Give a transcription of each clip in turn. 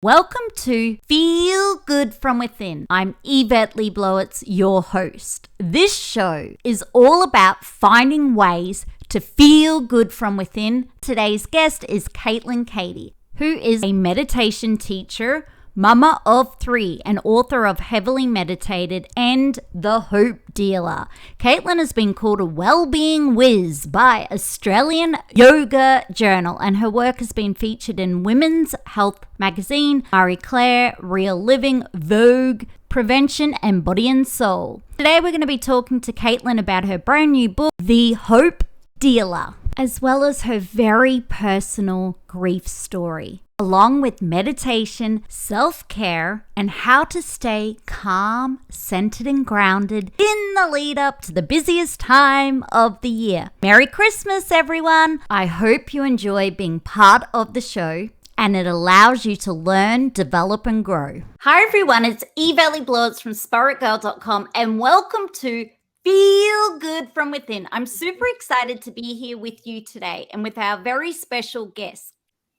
Welcome to Feel Good From Within. I'm Yvetteleblowitz, your host. This show is all about finding ways to feel good from within. Today's guest is Cady, who is a meditation teacher, mama of 3, and author of Heavily Meditated and The Hope Dealer. Caitlin has been called a well-being whiz by Australian Yoga Journal, and her work has been featured in Women's Health magazine, Marie Claire, Real Living, Vogue, Prevention, and Body and Soul. Today we're going to be talking to Caitlin about her brand new book, The Hope Dealer, as well as her very personal grief story, along with meditation, self-care, and how to stay calm, centered, and grounded in the lead up to the busiest time of the year. Merry Christmas, everyone! I hope you enjoy being part of the show and it allows you to learn, develop, and grow. Hi, everyone. It's Yvetteleblowitz from spaitgirl.com, and welcome to Feel Good From Within. I'm super excited to be here with you today and with our very special guest,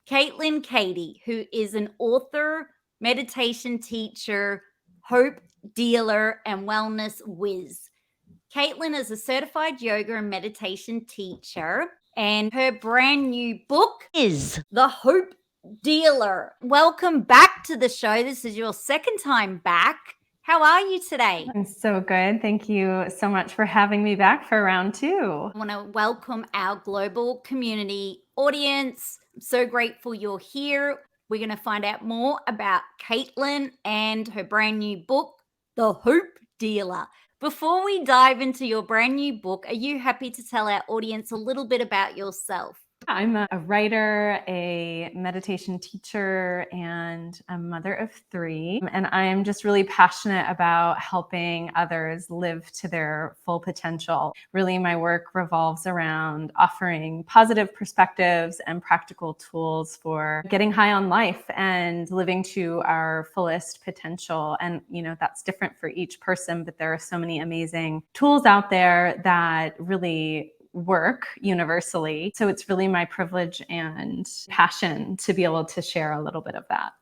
Cady, who is an author, meditation teacher, hope dealer, and wellness whiz. Caitlin is a certified yoga and meditation teacher, and her brand new book is The Hope Dealer. Welcome back to the show. This is your second time back. How are you today? I'm so good. Thank you so much for having me back for round 2. I want to welcome our global community audience. I'm so grateful you're here. We're going to find out more about Caitlin and her brand new book, The Hope Dealer. Before we dive into your brand new book, are you happy to tell our audience a little bit about yourself? I'm a writer, a meditation teacher, and a mother of 3. And I'm just really passionate about helping others live to their full potential. Really, my work revolves around offering positive perspectives and practical tools for getting high on life and living to our fullest potential. And, that's different for each person, but there are so many amazing tools out there that really work universally. So it's really my privilege and passion to be able to share a little bit of that.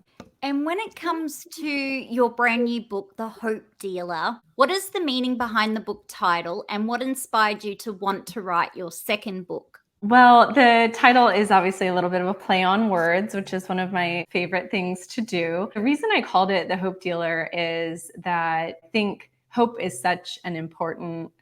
And when it comes to your brand new book, The Hope Dealer, what is the meaning behind the book title and what inspired you to want to write your second book? Well, the title is obviously a little bit of a play on words, which is one of my favorite things to do. The reason I called it The Hope Dealer is that I think hope is such an important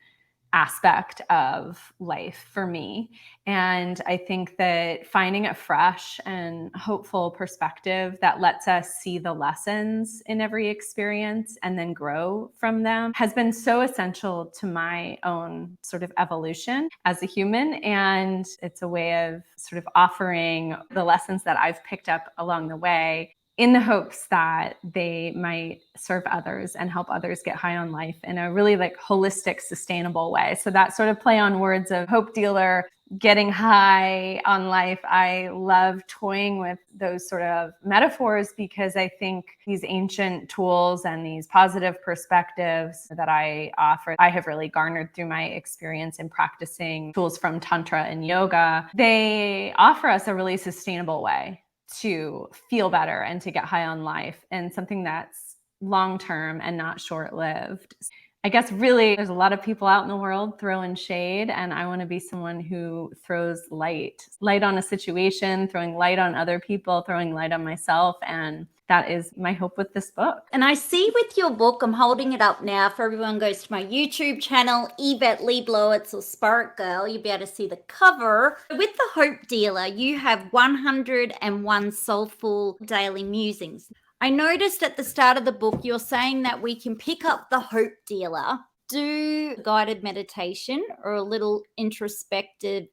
aspect of life for me. And I think that finding a fresh and hopeful perspective that lets us see the lessons in every experience and then grow from them has been so essential to my own sort of evolution as a human. And it's a way of sort of offering the lessons that I've picked up along the way in the hopes that they might serve others and help others get high on life in a really holistic, sustainable way. So that sort of play on words of hope dealer, getting high on life. I love toying with those sort of metaphors because I think these ancient tools and these positive perspectives that I offer, I have really garnered through my experience in practicing tools from Tantra and yoga. They offer us a really sustainable way to feel better and to get high on life, and something that's long-term and not short-lived. I guess really there's a lot of people out in the world throwing shade, and I want to be someone who throws light on a situation, throwing light on other people, throwing light on myself. And that is my hope with this book. And I see with your book, I'm holding it up now. For everyone goes to my YouTube channel, Yvetteleblowitz or Spirit Girl, you'll be able to see the cover. With The Hope Dealer, you have 101 soulful daily musings. I noticed at the start of the book, you're saying that we can pick up the Hope Dealer, do guided meditation or a little introspective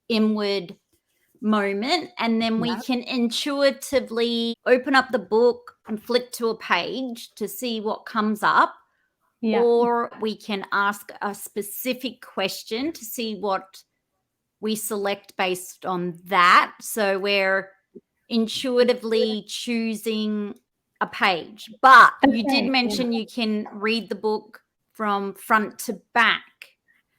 inward moment, and then we can intuitively open up the book and flick to a page to see what comes up. Or we can ask a specific question to see what we select based on that. So we're intuitively choosing a page. But you did mention you can read the book from front to back.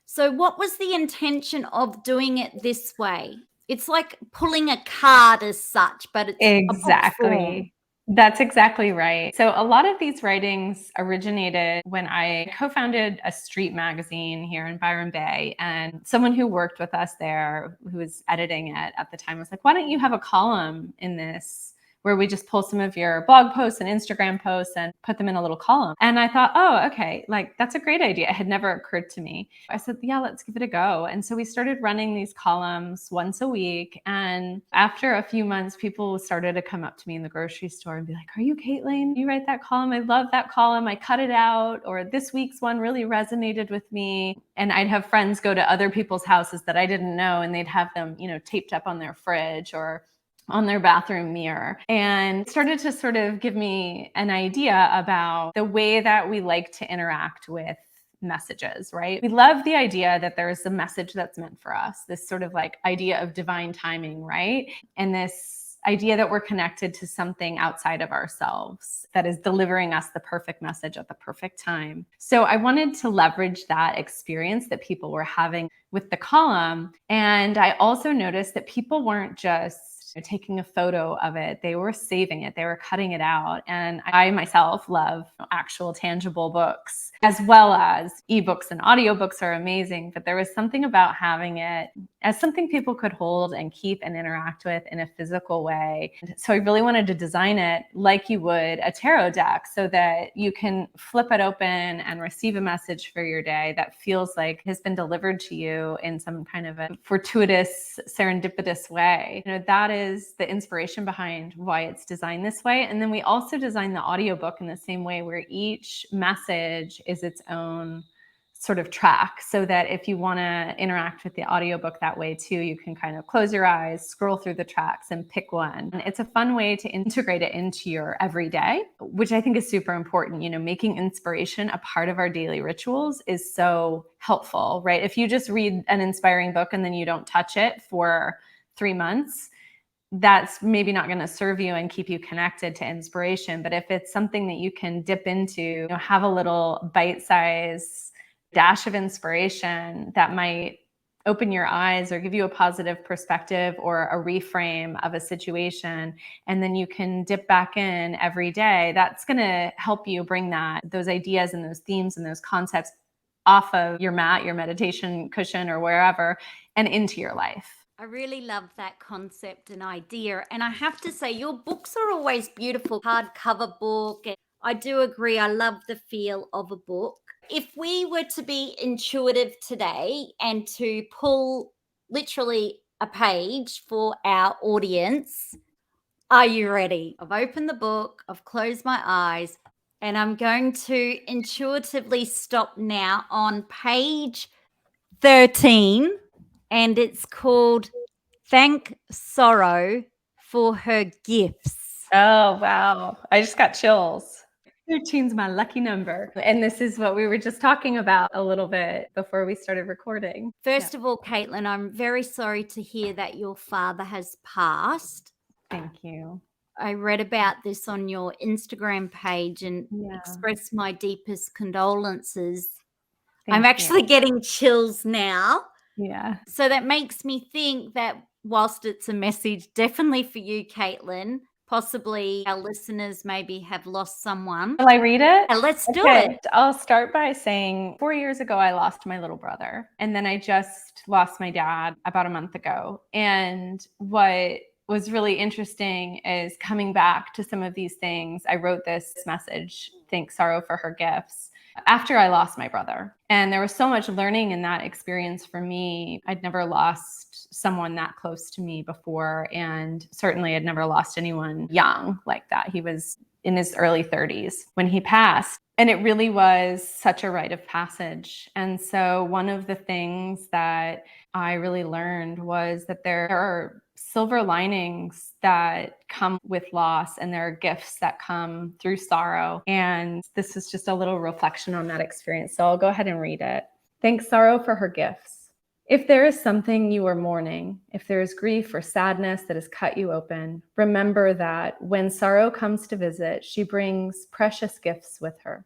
So what was the intention of doing it this way? It's like pulling a card as such, but it's exactly. That's exactly right. So a lot of these writings originated when I co-founded a street magazine here in Byron Bay. And someone who worked with us there, who was editing it at the time, was like, why don't you have a column in this where we just pull some of your blog posts and Instagram posts and put them in a little column? And I thought, oh, okay, like that's a great idea. It had never occurred to me. I said, yeah, let's give it a go. And so we started running these columns once a week. And after a few months, people started to come up to me in the grocery store and be like, are you Caitlin? You write that column? I love that column. I cut it out. Or this week's one really resonated with me. And I'd have friends go to other people's houses that I didn't know, and they'd have them, taped up on their fridge or on their bathroom mirror, and started to sort of give me an idea about the way that we like to interact with messages, right? We love the idea that there's a message that's meant for us, this sort of like idea of divine timing, right? And this idea that we're connected to something outside of ourselves that is delivering us the perfect message at the perfect time. So I wanted to leverage that experience that people were having with the column. And I also noticed that people weren't just taking a photo of it. They were saving it. They were cutting it out. And I myself love actual tangible books, as well as ebooks and audiobooks are amazing. But there was something about having it as something people could hold and keep and interact with in a physical way. So I really wanted to design it like you would a tarot deck, so that you can flip it open and receive a message for your day that feels like has been delivered to you in some kind of a fortuitous, serendipitous way. That is the inspiration behind why it's designed this way. And then we also designed the audiobook in the same way, where each message is its own sort of track, so that if you want to interact with the audiobook that way too, you can kind of close your eyes, scroll through the tracks and pick one. And it's a fun way to integrate it into your everyday, which I think is super important. Making inspiration a part of our daily rituals is so helpful, right? If you just read an inspiring book and then you don't touch it for 3 months, that's maybe not going to serve you and keep you connected to inspiration. But if it's something that you can dip into, have a little bite-size dash of inspiration that might open your eyes or give you a positive perspective or a reframe of a situation, and then you can dip back in every day, that's going to help you bring those ideas and those themes and those concepts off of your mat, your meditation cushion or wherever, and into your life. I really love that concept and idea. And I have to say, your books are always beautiful. Hardcover book. And I do agree. I love the feel of a book. If we were to be intuitive today and to pull literally a page for our audience, are you ready? I've opened the book, I've closed my eyes, and I'm going to intuitively stop now on page 13, and it's called Thank Sorrow for Her Gifts. Oh, wow. I just got chills. 13's my lucky number. And this is what we were just talking about a little bit before we started recording. First of all, Caitlin, I'm very sorry to hear that your father has passed. Thank you. I read about this on your Instagram page and express my deepest condolences. I'm actually getting chills now. Yeah. So that makes me think that whilst it's a message definitely for you, Caitlin, possibly our listeners maybe have lost someone. Will I read it? Yeah, let's do it. I'll start by saying 4 years ago, I lost my little brother. And then I just lost my dad about a month ago. And what was really interesting is coming back to some of these things. I wrote this message, Thank Sorrow for Her Gifts, after I lost my brother. And there was so much learning in that experience for me. I'd never lost someone that close to me before. And certainly I'd never lost anyone young like that. He was in his early 30s when he passed. And it really was such a rite of passage. And so one of the things that I really learned was that there are silver linings that come with loss, and there are gifts that come through sorrow. And this is just a little reflection on that experience. So I'll go ahead and read it. Thank sorrow for her gifts. If there is something you are mourning, if there is grief or sadness that has cut you open, remember that when sorrow comes to visit, she brings precious gifts with her,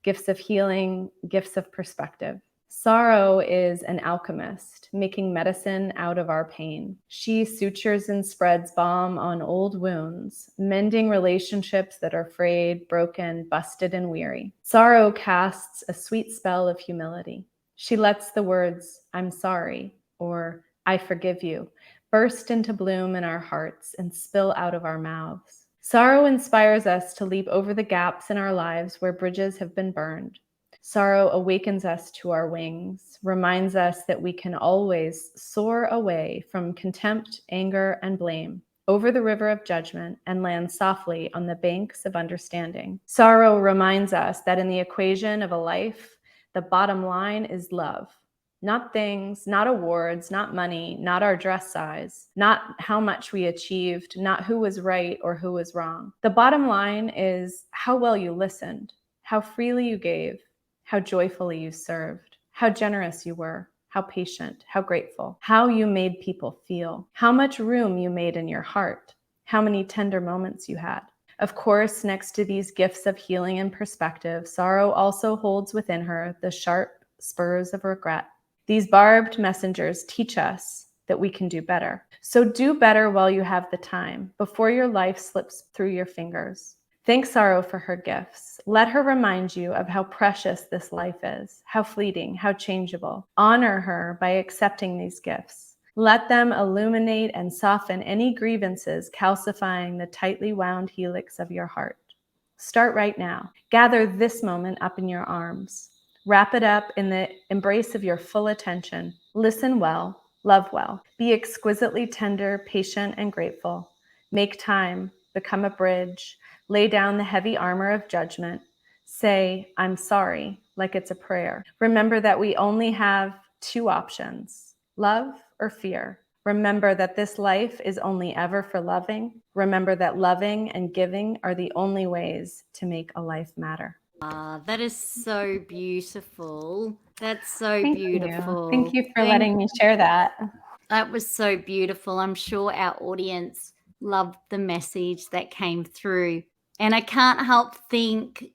gifts of healing, gifts of perspective. Sorrow is an alchemist, making medicine out of our pain. She sutures and spreads balm on old wounds, mending relationships that are frayed, broken, busted, and weary. Sorrow casts a sweet spell of humility. She lets the words, "I'm sorry," or "I forgive you," burst into bloom in our hearts and spill out of our mouths. Sorrow inspires us to leap over the gaps in our lives where bridges have been burned. Sorrow awakens us to our wings, reminds us that we can always soar away from contempt, anger, and blame, over the river of judgment, and land softly on the banks of understanding. Sorrow reminds us that in the equation of a life, the bottom line is love. Not things, not awards, not money, not our dress size, not how much we achieved, not who was right or who was wrong. The bottom line is how well you listened, how freely you gave, how joyfully you served, how generous you were, how patient, how grateful, how you made people feel, how much room you made in your heart, how many tender moments you had. Of course, next to these gifts of healing and perspective, sorrow also holds within her the sharp spurs of regret. These barbed messengers teach us that we can do better. So do better while you have the time, before your life slips through your fingers. Thank sorrow for her gifts. Let her remind you of how precious this life is, how fleeting, how changeable. Honor her by accepting these gifts. Let them illuminate and soften any grievances calcifying the tightly wound helix of your heart. Start right now. Gather this moment up in your arms. Wrap it up in the embrace of your full attention. Listen well, love well. Be exquisitely tender, patient, and grateful. Make time, become a bridge. Lay down the heavy armor of judgment. Say, "I'm sorry," like it's a prayer. Remember that we only have two options, love or fear. Remember that this life is only ever for loving. Remember that loving and giving are the only ways to make a life matter. That is so beautiful. That's so Thank you. beautiful. Thank you for letting me share that. That was so beautiful. I'm sure our audience loved the message that came through. And I can't help think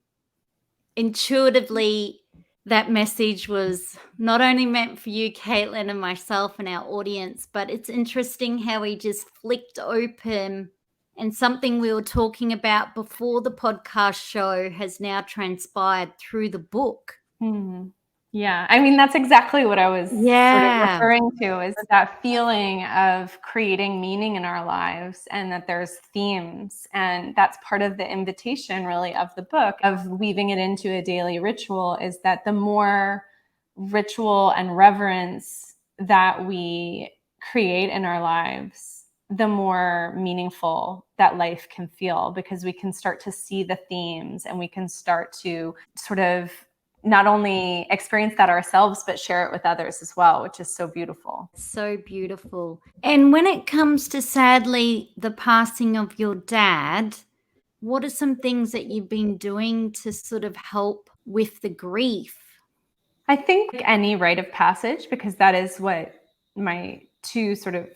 intuitively that message was not only meant for you, Caitlin, and myself and our audience, but it's interesting how we just flicked open and something we were talking about before the podcast show has now transpired through the book. Yeah, I mean, that's exactly what I was sort of Yeah. referring to, is that feeling of creating meaning in our lives and that there's themes. And that's part of the invitation, really, of the book, of weaving it into a daily ritual, is that the more ritual and reverence that we create in our lives, the more meaningful that life can feel, because we can start to see the themes and we can start to sort of not only experience that ourselves, but share it with others as well, which is so beautiful. So beautiful. And when it comes to, sadly, the passing of your dad, what are some things that you've been doing to sort of help with the grief? I think any rite of passage, because that is what my two sort of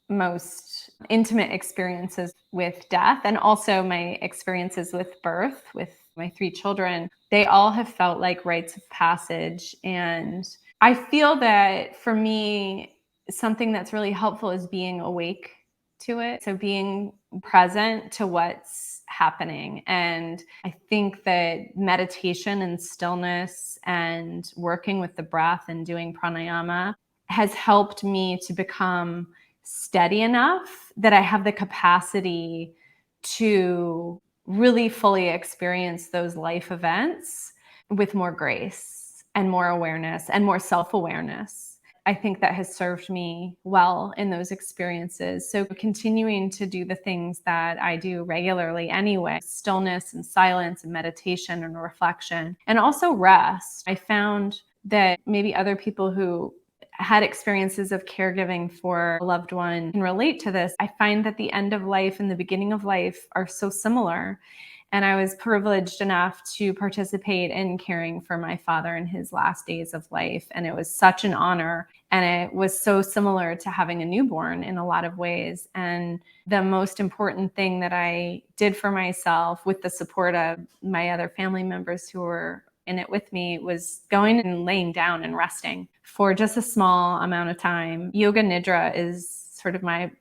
most intimate experiences with death, and also my experiences with birth with my three children, they all have felt like rites of passage. And I feel that for me, something that's really helpful is being awake to it. So being present to what's happening. And I think that meditation and stillness and working with the breath and doing pranayama has helped me to become steady enough that I have the capacity to really fully experience those life events with more grace and more awareness and more self-awareness. I think that has served me well in those experiences. So continuing to do the things that I do regularly anyway, stillness and silence and meditation and reflection, and also rest. I found that maybe other people who had experiences of caregiving for a loved one can relate to this. I find that the end of life and the beginning of life are so similar. And I was privileged enough to participate in caring for my father in his last days of life. And it was such an honor. And it was so similar to having a newborn in a lot of ways. And the most important thing that I did for myself, with the support of my other family members who were in it with me was going and laying down and resting for just a small amount of time. Yoga Nidra is sort of my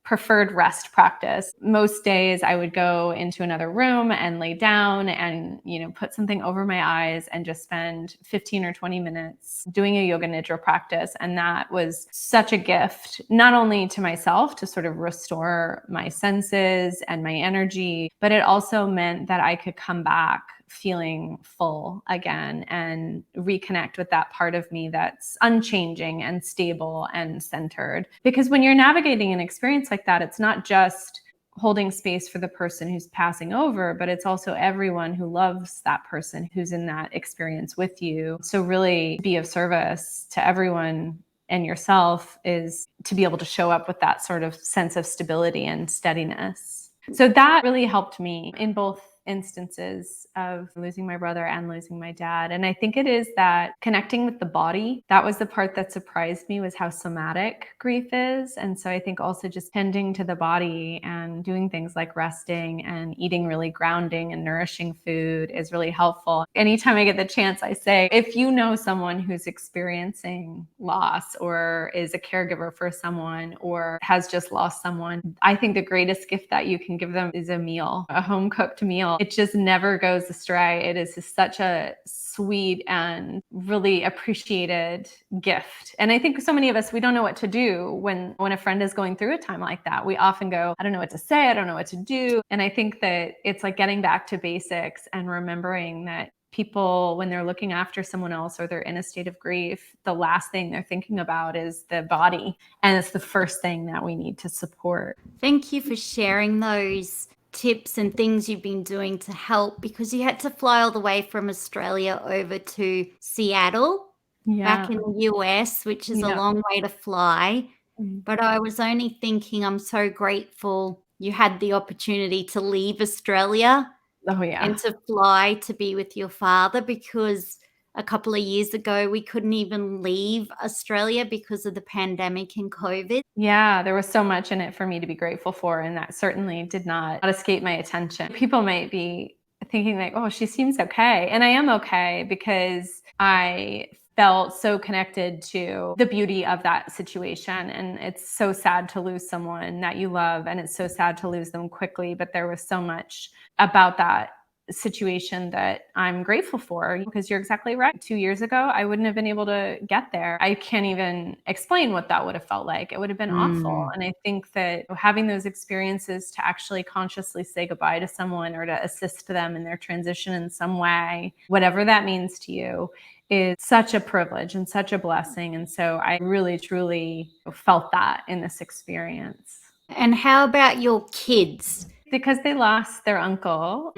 preferred rest practice. Most days I would go into another room and lay down and, put something over my eyes and just spend 15 or 20 minutes doing a yoga nidra practice. And that was such a gift, not only to myself to sort of restore my senses and my energy, but it also meant that I could come back feeling full again and reconnect with that part of me that's unchanging and stable and centered. Because when you're navigating an experience like that, it's not just holding space for the person who's passing over, but it's also everyone who loves that person who's in that experience with you. So really be of service to everyone and yourself is to be able to show up with that sort of sense of stability and steadiness. So that really helped me in both instances of losing my brother and losing my dad. And I think it is that connecting with the body, that was the part that surprised me, was how somatic grief is. And so I think also just tending to the body and doing things like resting and eating really grounding and nourishing food is really helpful. Anytime I get the chance, I say, if you know someone who's experiencing loss or is a caregiver for someone or has just lost someone, I think the greatest gift that you can give them is a meal, a home cooked meal. It just never goes astray. It is just such a sweet and really appreciated gift. And I think so many of us, we don't know what to do when a friend is going through a time like that. We often go, I don't know what to say. I don't know what to do. And I think that it's like getting back to basics and remembering that people, when they're looking after someone else or they're in a state of grief, the last thing they're thinking about is the body. And it's the first thing that we need to support. Thank you for sharing those tips and things you've been doing to help, because you had to fly all the way from Australia over to Seattle back in the US, which is a long way to fly. But I was only thinking, I'm so grateful you had the opportunity to leave Australia and to fly to be with your father, because a couple of years ago, we couldn't even leave Australia because of the pandemic and COVID. Yeah, there was so much in it for me to be grateful for, and that certainly did not escape my attention. People might be thinking like, oh, she seems okay. And I am okay because I felt so connected to the beauty of that situation. And it's so sad to lose someone that you love, and it's so sad to lose them quickly. But there was so much about that situation that I'm grateful for, because you're exactly right. 2 years ago, I wouldn't have been able to get there. I can't even explain what that would have felt like. It would have been awful. And I think that having those experiences to actually consciously say goodbye to someone or to assist them in their transition in some way, whatever that means to you, is such a privilege and such a blessing. And so I really, truly felt that in this experience. And how about your kids? Because they lost their uncle,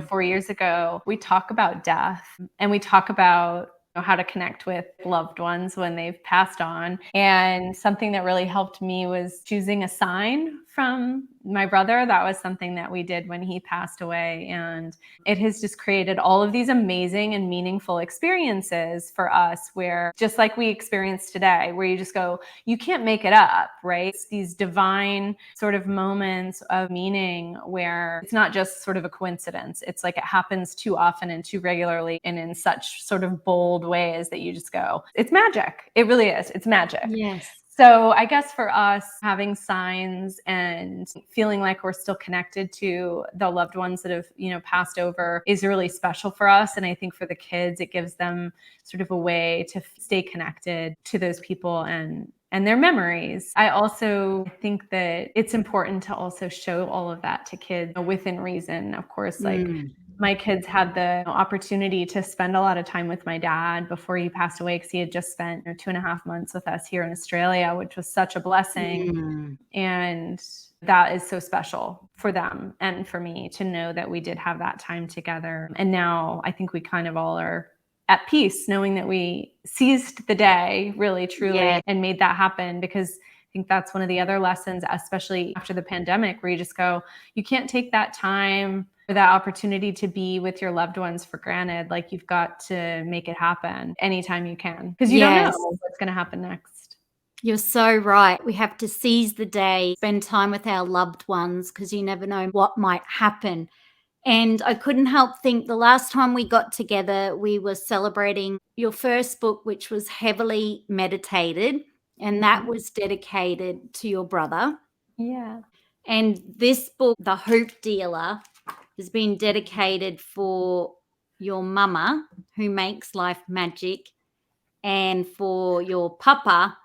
4 years ago, we talk about death and we talk about how to connect with loved ones when they've passed on. And something that really helped me was choosing a sign from my brother. That was something that we did when he passed away. And it has just created all of these amazing and meaningful experiences for us, where just like we experienced today, where you just go, you can't make it up, right? It's these divine sort of moments of meaning where it's not just sort of a coincidence. It's like it happens too often and too regularly and in such sort of bold ways that you just go, it's magic. It really is. It's magic. Yes. So I guess for us, having signs and feeling like we're still connected to the loved ones that have, passed over is really special for us. And I think for the kids, it gives them sort of a way to stay connected to those people and their memories. I also think that it's important to also show all of that to kids within reason. Of course, my kids had the opportunity to spend a lot of time with my dad before he passed away, because he had just spent 2.5 months with us here in Australia, which was such a blessing. And that is so special for them and for me to know that we did have that time together. And now I think we kind of all are at peace knowing that we seized the day really, truly, and made that happen, because I think that's one of the other lessons, especially after the pandemic, where you just go, you can't take that time or that opportunity to be with your loved ones for granted. Like, you've got to make it happen anytime you can, because you don't know what's going to happen next. You're so right. We have to seize the day, spend time with our loved ones, because you never know what might happen. And I couldn't help think the last time we got together, we were celebrating your first book, which was heavily meditated, and that was dedicated to your brother. Yeah. And this book, The Hope Dealer, has been dedicated for your mama, who makes life magic, and for your papa,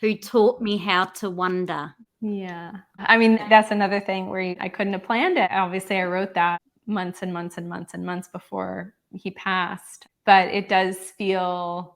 who taught me how to wonder. Yeah. I mean, that's another thing where I couldn't have planned it. Obviously, I wrote that months and months and months and months before he passed. But it does feel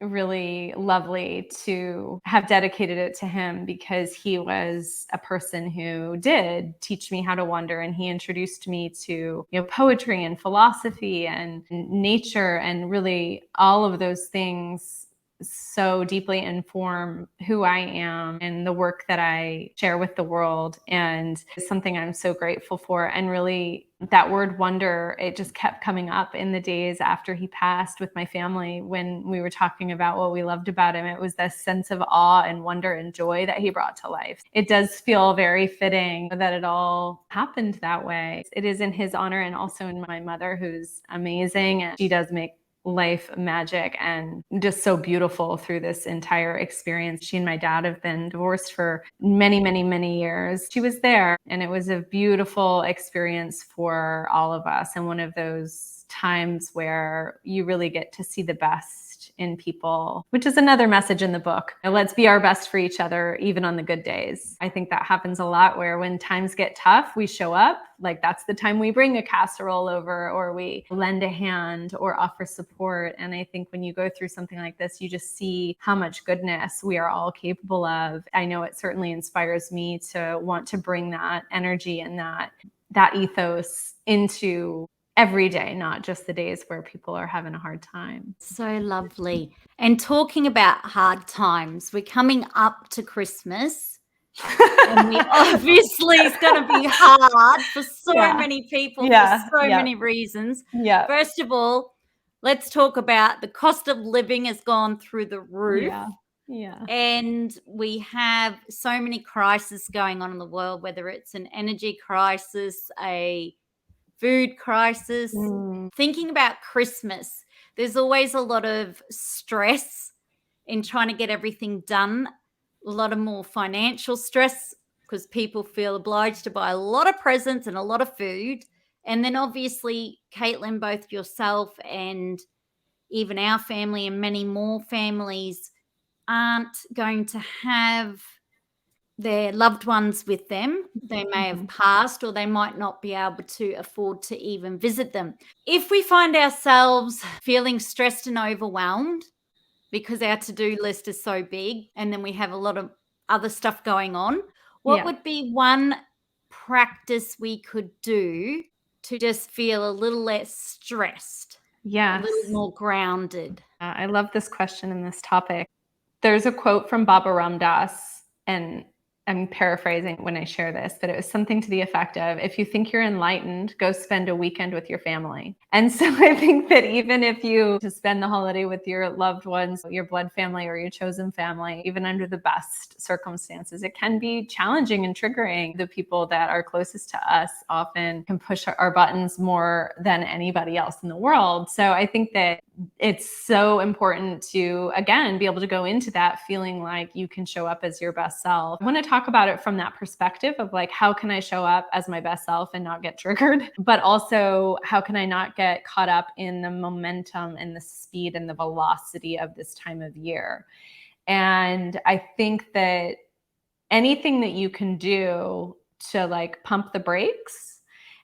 really lovely to have dedicated it to him, because he was a person who did teach me how to wonder, and he introduced me to, poetry and philosophy and nature, and really all of those things so deeply inform who I am and the work that I share with the world. And it's something I'm so grateful for. And really, that word wonder, it just kept coming up in the days after he passed with my family when we were talking about what we loved about him. It was this sense of awe and wonder and joy that he brought to life. It does feel very fitting that it all happened that way. It is in his honor, and also in my mother, who's amazing, and she does make life magic and just so beautiful through this entire experience. She and my dad have been divorced for many, many, many years. She was there, and it was a beautiful experience for all of us, and one of those times where you really get to see the best in people, which is another message in the book. Let's be our best for each other, even on the good days. I think that happens a lot, where when times get tough, we show up. Like, that's the time we bring a casserole over, or we lend a hand or offer support. And I think when you go through something like this, you just see how much goodness we are all capable of. I know it certainly inspires me to want to bring that energy and that ethos into every day, not just the days where people are having a hard time. So lovely. And talking about hard times, we're coming up to Christmas. And we obviously it's going to be hard for so many people for so many reasons. Yeah. First of all, let's talk about the cost of living has gone through the roof. Yeah. And we have so many crises going on in the world, whether it's an energy crisis, a food crisis. Thinking about Christmas, there's always a lot of stress in trying to get everything done, a lot of more financial stress because people feel obliged to buy a lot of presents and a lot of food. And then obviously, Caitlin, both yourself and even our family and many more families aren't going to have their loved ones with them. They may have passed, or they might not be able to afford to even visit them. If we find ourselves feeling stressed and overwhelmed because our to-do list is so big and then we have a lot of other stuff going on, what would be one practice we could do to just feel a little less stressed, a little more grounded? I love this question and this topic. There's a quote from Baba Ram Dass, and I'm paraphrasing when I share this, but it was something to the effect of, if you think you're enlightened, go spend a weekend with your family. And so I think that even if you just spend the holiday with your loved ones, your blood family or your chosen family, even under the best circumstances, it can be challenging and triggering. The people that are closest to us often can push our buttons more than anybody else in the world. So I think that it's so important to, again, be able to go into that feeling like you can show up as your best self. I want to talk about it from that perspective of like, how can I show up as my best self and not get triggered? But also, how can I not get caught up in the momentum and the speed and the velocity of this time of year? And I think that anything that you can do to like pump the brakes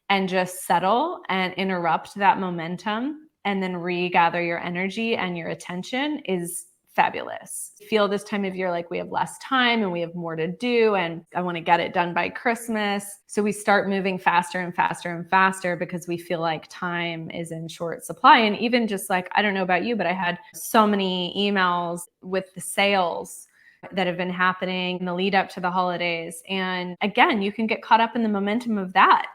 and just settle and interrupt that momentum and then regather your energy and your attention is fabulous. Feel this time of year like we have less time and we have more to do, and I want to get it done by Christmas. So we start moving faster and faster and faster because we feel like time is in short supply. And even just like, I don't know about you, but I had so many emails with the sales that have been happening in the lead up to the holidays. And again, you can get caught up in the momentum of that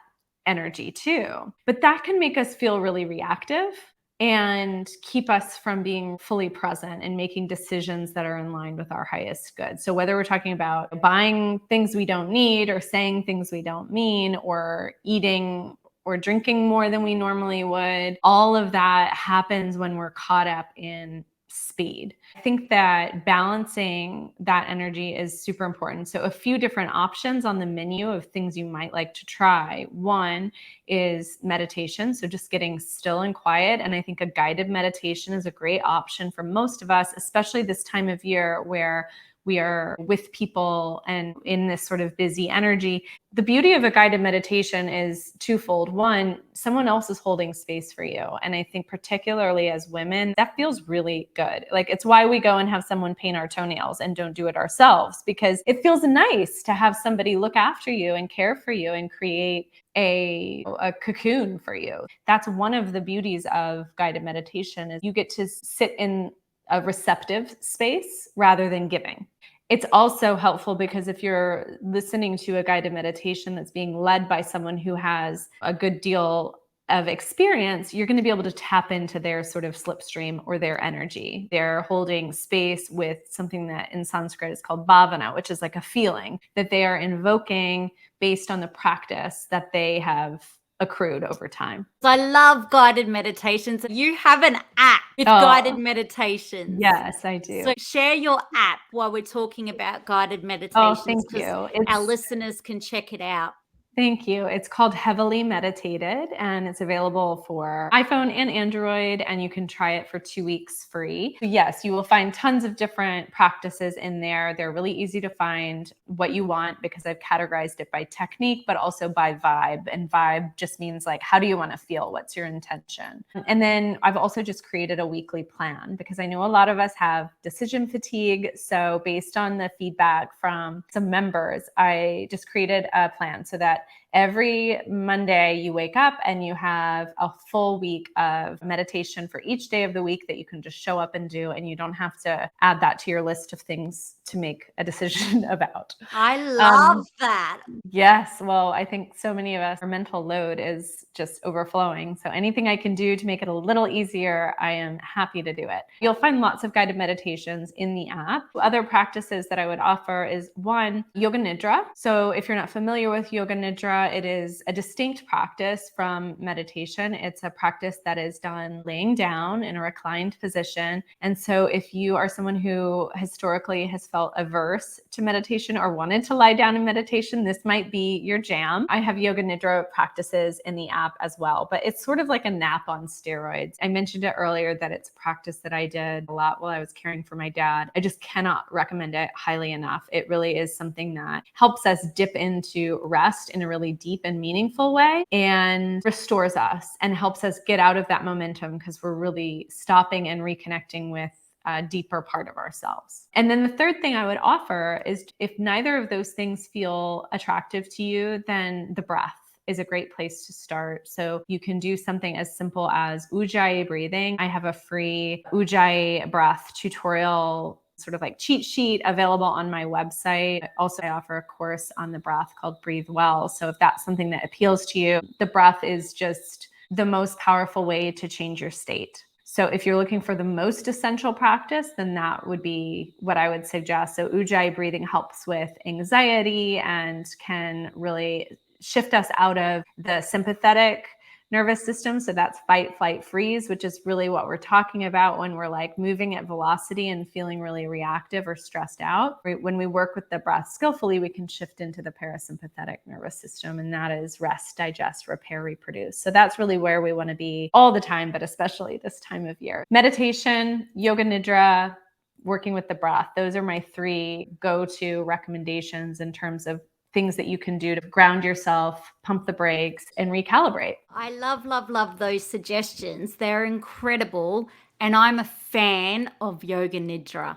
energy too. But that can make us feel really reactive and keep us from being fully present and making decisions that are in line with our highest good. So whether we're talking about buying things we don't need or saying things we don't mean or eating or drinking more than we normally would. All of that happens when we're caught up in speed. I think that balancing that energy is super important. So a few different options on the menu of things you might like to try. One is meditation. So just getting still and quiet. And I think a guided meditation is a great option for most of us, especially this time of year where we are with people and in this sort of busy energy. The beauty of a guided meditation is twofold. One, someone else is holding space for you. And I think particularly as women, that feels really good. Like, it's why we go and have someone paint our toenails and don't do it ourselves, because it feels nice to have somebody look after you and care for you and create a cocoon for you. That's one of the beauties of guided meditation, is you get to sit in a receptive space rather than giving. It's also helpful because if you're listening to a guided meditation that's being led by someone who has a good deal of experience, you're going to be able to tap into their sort of slipstream or their energy. They're holding space with something that in Sanskrit is called bhavana, which is like a feeling that they are invoking based on the practice that they have accrued over time. So I love guided meditations. You have an app with guided meditations. Yes, I do. So share your app while we're talking about guided meditations. Oh, thank you. Our listeners can check it out. Thank you. It's called Heavily Meditated, and it's available for iPhone and Android, and you can try it for 2 weeks free. Yes, you will find tons of different practices in there. They're really easy to find what you want because I've categorized it by technique, but also by vibe. And vibe just means like, how do you want to feel? What's your intention? And then I've also just created a weekly plan because I know a lot of us have decision fatigue. So based on the feedback from some members, I just created a plan so that every Monday you wake up and you have a full week of meditation for each day of the week that you can just show up and do, and you don't have to add that to your list of things to make a decision about. I love that. Yes. Well, I think so many of us, our mental load is just overflowing. So anything I can do to make it a little easier, I am happy to do it. You'll find lots of guided meditations in the app. Other practices that I would offer is one, yoga nidra. So if you're not familiar with yoga nidra, it is a distinct practice from meditation. It's a practice that is done laying down in a reclined position. And so if you are someone who historically has felt averse to meditation or wanted to lie down in meditation, this might be your jam. I have yoga nidra practices in the app as well, but it's sort of like a nap on steroids. I mentioned it earlier that it's a practice that I did a lot while I was caring for my dad. I just cannot recommend it highly enough. It really is something that helps us dip into rest in a really deep and meaningful way and restores us and helps us get out of that momentum because we're really stopping and reconnecting with a deeper part of ourselves. And then the third thing I would offer is if neither of those things feel attractive to you, then the breath is a great place to start. So you can do something as simple as ujjayi breathing. I have a free ujjayi breath tutorial, sort of like cheat sheet, available on my website. Also, I offer a course on the breath called Breathe Well. So if that's something that appeals to you, the breath is just the most powerful way to change your state. So if you're looking for the most essential practice, then that would be what I would suggest. So ujjayi breathing helps with anxiety and can really shift us out of the sympathetic nervous system. So that's fight, flight, freeze, which is really what we're talking about when we're like moving at velocity and feeling really reactive or stressed out. When we work with the breath skillfully, we can shift into the parasympathetic nervous system, and that is rest, digest, repair, reproduce. So that's really where we want to be all the time, but especially this time of year. Meditation, yoga nidra, working with the breath. Those are my 3 go-to recommendations in terms of things that you can do to ground yourself, pump the brakes, and recalibrate. I love, love, love those suggestions. They're incredible. And I'm a fan of yoga nidra.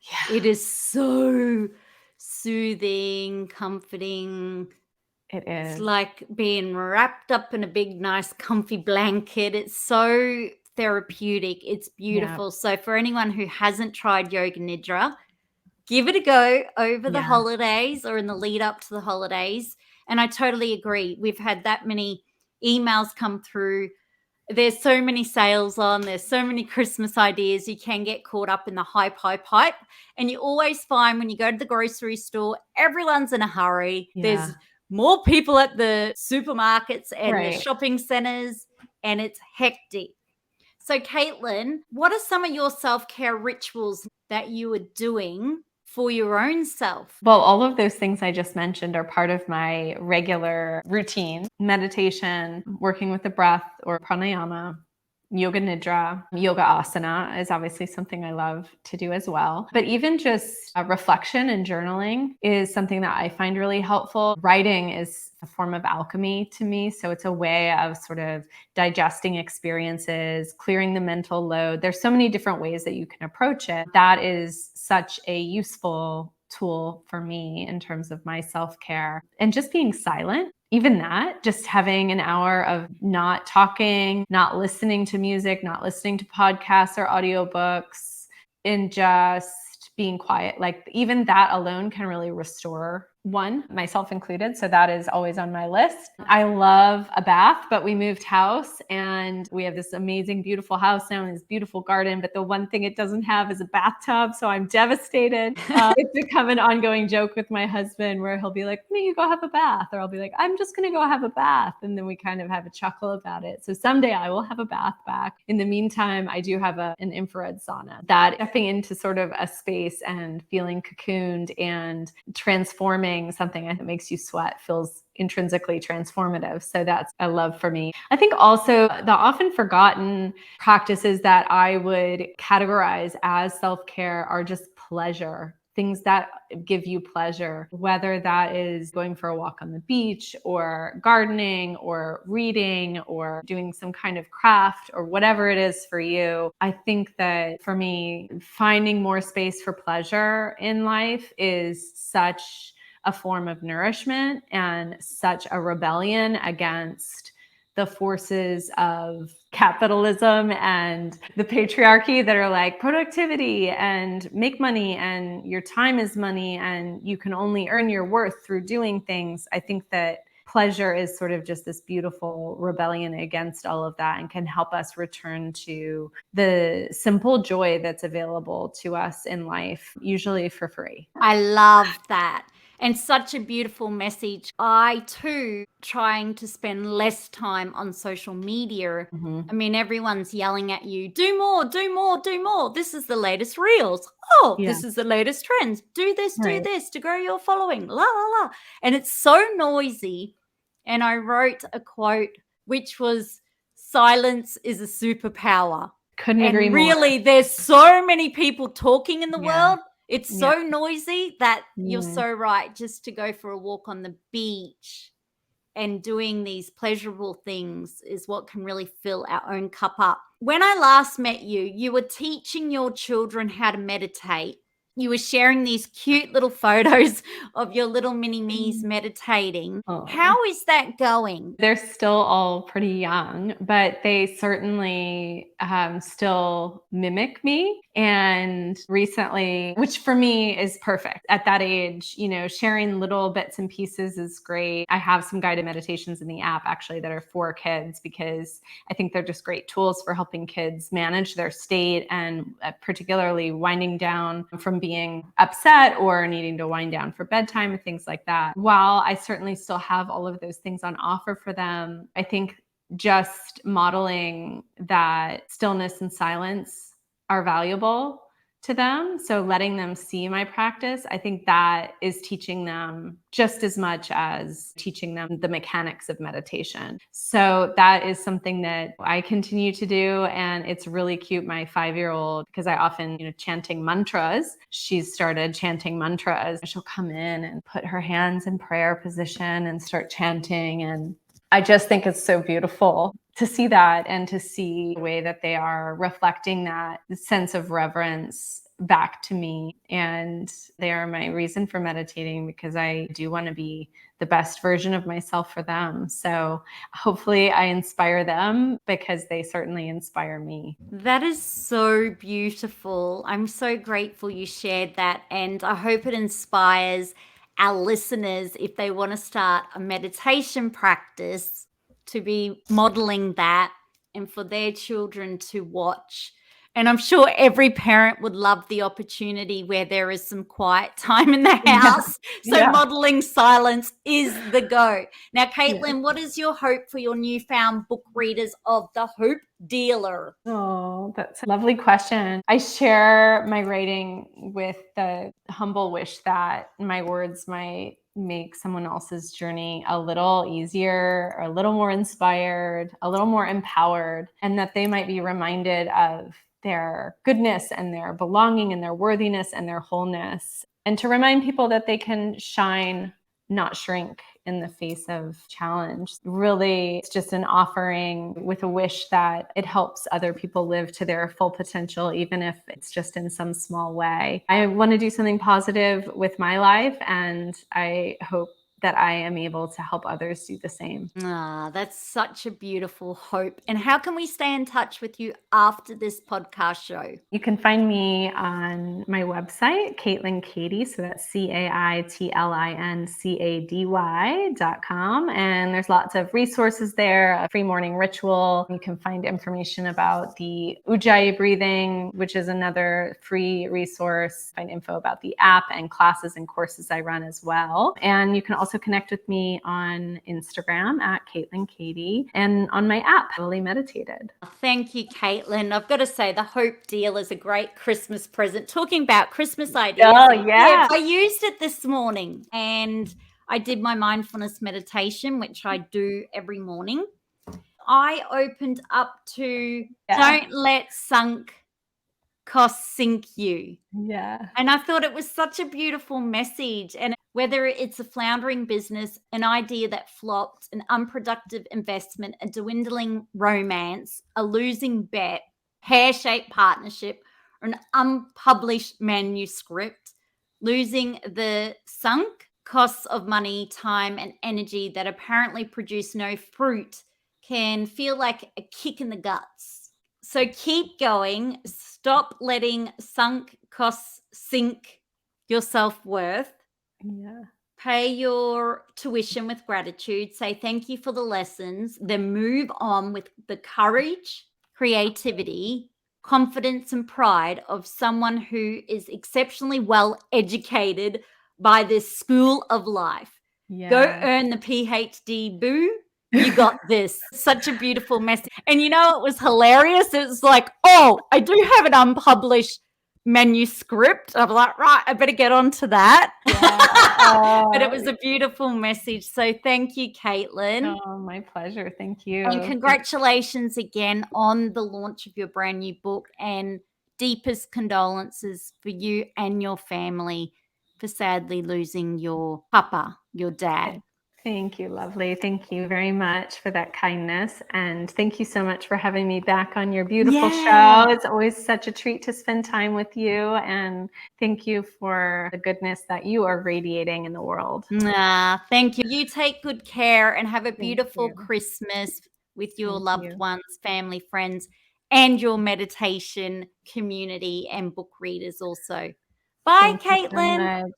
Yeah. It is so soothing, comforting. It is. It's like being wrapped up in a big, nice, comfy blanket. It's so therapeutic. It's beautiful. Yeah. So for anyone who hasn't tried yoga nidra, give it a go over the holidays or in the lead up to the holidays. And I totally agree. We've had that many emails come through. There's so many sales on. There's so many Christmas ideas. You can get caught up in the hype. And you always find when you go to the grocery store, everyone's in a hurry. Yeah. There's more people at the supermarkets and the Right. shopping centers, and it's hectic. So, Caitlin, what are some of your self-care rituals that you are doing for your own self? Well, all of those things I just mentioned are part of my regular routine: meditation, working with the breath or pranayama, yoga nidra, yoga asana is obviously something I love to do as well. But even just reflection and journaling is something that I find really helpful. Writing is a form of alchemy to me. So it's a way of sort of digesting experiences, clearing the mental load. There's so many different ways that you can approach it. That is such a useful tool for me in terms of my self-care. And just being silent, even that, just having an hour of not talking, not listening to music, not listening to podcasts or audiobooks, and just being quiet. Like even that alone can really restore one, myself included. So that is always on my list. I love a bath, but we moved house and we have this amazing, beautiful house now and this beautiful garden. But the one thing it doesn't have is a bathtub. So I'm devastated. It's become an ongoing joke with my husband where he'll be like, "Why don't you go have a bath?" Or I'll be like, "I'm just going to go have a bath." And then we kind of have a chuckle about it. So someday I will have a bath back. In the meantime, I do have an infrared sauna. That stepping into sort of a space and feeling cocooned and transforming something that makes you sweat feels intrinsically transformative. So that's a love for me. I think also the often forgotten practices that I would categorize as self-care are just pleasure. Things that give you pleasure, whether that is going for a walk on the beach or gardening or reading or doing some kind of craft or whatever it is for you. I think that for me, finding more space for pleasure in life is such a form of nourishment and such a rebellion against the forces of capitalism and the patriarchy that are like productivity and make money and your time is money and you can only earn your worth through doing things. I think that pleasure is sort of just this beautiful rebellion against all of that and can help us return to the simple joy that's available to us in life, usually for free. I love that. And such a beautiful message. I too trying to spend less time on social media. I mean, everyone's yelling at you, do more, do more, do more. This is the latest reels. Oh, Yeah. this is the latest trends. Do Right. this to grow your following. La, la, la. And it's so noisy. And I wrote a quote, which was, silence is a superpower. Couldn't And agree more. really, there's so many people talking in the Yeah. world. It's Yeah. so noisy that you're Mm. so right. Just to go for a walk on the beach and doing these pleasurable things is what can really fill our own cup up. When I last met you, you were teaching your children how to meditate. You were sharing these cute little photos of your little mini me's meditating. Oh. How is that going? They're still all pretty young, but they certainly still mimic me. And recently, which for me is perfect at that age, sharing little bits and pieces is great. I have some guided meditations in the app actually that are for kids because I think they're just great tools for helping kids manage their state and particularly winding down from being upset or needing to wind down for bedtime and things like that. While I certainly still have all of those things on offer for them, I think just modeling that stillness and silence are valuable to them. So letting them see my practice, I think that is teaching them just as much as teaching them the mechanics of meditation. So that is something that I continue to do. And it's really cute. My 5-year-old, because I often, chanting mantras, she's started chanting mantras. She'll come in and put her hands in prayer position and start chanting. And I just think it's so beautiful to see that and to see the way that they are reflecting that sense of reverence back to me. And they are my reason for meditating because I do want to be the best version of myself for them. So hopefully I inspire them because they certainly inspire me. That is so beautiful. I'm so grateful you shared that. And I hope it inspires our listeners, if they want to start a meditation practice, to be modeling that and for their children to watch. And I'm sure every parent would love the opportunity where there is some quiet time in the house. So modeling silence is the go. Now, Caitlin, what is your hope for your newfound book readers of The Hope Dealer? Oh, that's a lovely question. I share my writing with the humble wish that my words might make someone else's journey a little easier, or a little more inspired, a little more empowered, and that they might be reminded of their goodness and their belonging and their worthiness and their wholeness. And to remind people that they can shine, not shrink in the face of challenge. Really, it's just an offering with a wish that it helps other people live to their full potential, even if it's just in some small way. I want to do something positive with my life, and I hope that I am able to help others do the same. That's such a beautiful hope. And how can we stay in touch with you after this podcast show? You can find me on my website, Caitlin Cady. So that's CAITLINCADY.com. And there's lots of resources there, a free morning ritual. You can find information about the Ujjayi breathing, which is another free resource. Find info about the app and classes and courses I run as well. And you can also connect with me on Instagram at Caitlin Cady and on my app, Fully Meditated. Thank you, Caitlin. I've got to say, the Hope Deal is a great Christmas present. Talking about Christmas ideas. Oh, yeah. I used it this morning and I did my mindfulness meditation, which I do every morning. I opened up to don't let sunk costs sink you. Yeah. And I thought it was such a beautiful message. And whether it's a floundering business, an idea that flopped, an unproductive investment, a dwindling romance, a losing bet, pear-shaped partnership, or an unpublished manuscript, losing the sunk costs of money, time, and energy that apparently produce no fruit can feel like a kick in the guts. So keep going. Stop letting sunk costs sink your self-worth. Yeah. Pay your tuition with gratitude. Say thank you for the lessons. Then move on with the courage, creativity, confidence, and pride of someone who is exceptionally well educated by this school of life. Yeah. Go earn the PhD, boo. You got this. Such a beautiful message. And you know, it was hilarious. It was like, oh, I do have an unpublished manuscript. I'm like, right, I better get on to that. Yeah. But it was a beautiful message. So thank you, Caitlin. Oh, my pleasure. Thank you. And congratulations again on the launch of your brand new book, and deepest condolences for you and your family for sadly losing your papa, your dad. Thank you, lovely. Thank you very much for that kindness. And thank you so much for having me back on your beautiful show. It's always such a treat to spend time with you. And thank you for the goodness that you are radiating in the world. Thank you. You take good care and have a beautiful Christmas with your loved ones, family, friends, and your meditation community and book readers also. Bye, Caitlin.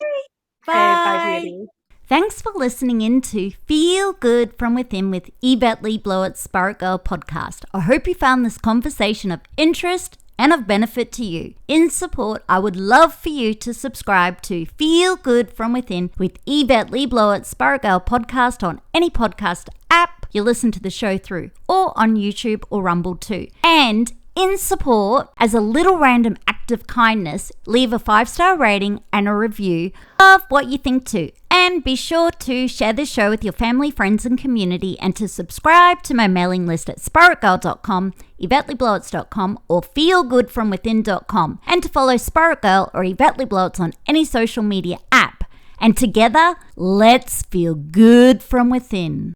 Bye. Bye, beauty. Thanks for listening in to Feel Good From Within with yvetteleblowitz SPAITGIRL podcast. I hope you found this conversation of interest and of benefit to you. In support, I would love for you to subscribe to Feel Good From Within with yvetteleblowitz SPAITGIRL podcast on any podcast app you listen to the show through, or on YouTube or Rumble too. And in support, as a little random act of kindness, leave a 5-star rating and a review of what you think too. And be sure to share this show with your family, friends, and community, and to subscribe to my mailing list at spiritgirl.com, yvetteleblowitz.com, or feelgoodfromwithin.com, and to follow Spirit Girl or Yvette Leblowitz on any social media app. And together, let's feel good from within.